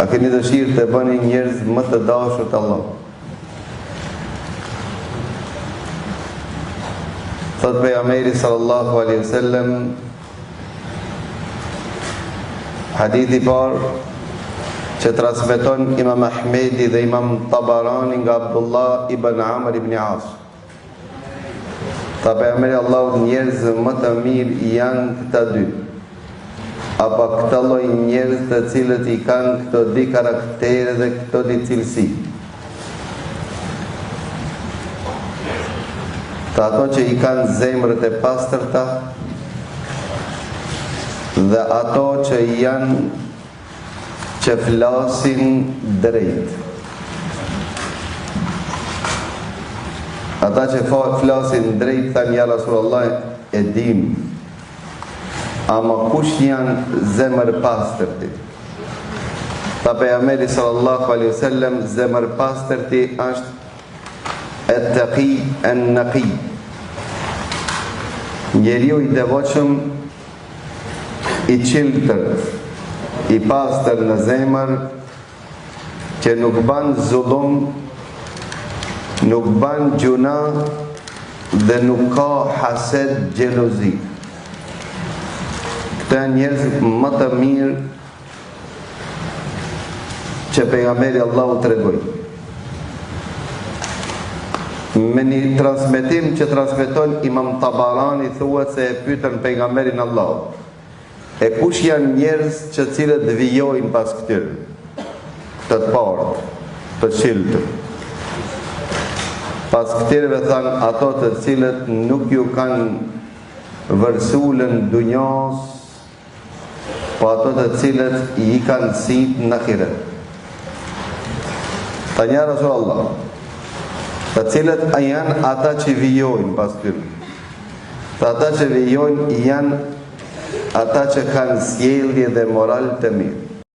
A keni dëshirë të bëni njerëz më të dashur të Allah? Thot pejgamberi sallallahu alaihi wasallam, hadithi parë që transmeton Imam Ahmedi dhe Imam Tabarani nga Abdullah ibn Amr ibn As. Tha pejgamberi Allahut, njerëz më të mirë janë këta dy, apo këta lloj njerëz të cilët i kanë këto di karaktere dhe këto di cilësi. Të ato që i kanë zemrët e pastërta dhe ato që janë që flasin drejt. Ata që flasin drejt thanë, ja Rasulullah, e dim, ama kush janë zemër pastërti? Tha pejgamberi sallallahu alaihi wasallam, zemër pastërti është et-taqi en-naqi, njeriu i devotshëm, i qiltër, i pastër në zemër, që nuk ban zullum, nuk ban gjuna dhe nuk ka hased, xhelozi. Këta njerëz më të mirë që pejgamberi Allahu tregoi. Me një transmetim që transmeton Imam Tabarani, thuhet se e pyetën pejgamberin Allahu, e kush janë njerëz që cilët vijojnë pas këtyre, të parë, të qiltë? Pas këtyre thanë, ato të cilët nuk ju kanë vërsulën dunjas, po ato të cilët i kanë sit në ahiret. Ta një Rasulullah, të cilët janë ata që vijojnë pas këtyre. Ata që vijojnë janë ata që kanë sjellje dhe moral të mirë.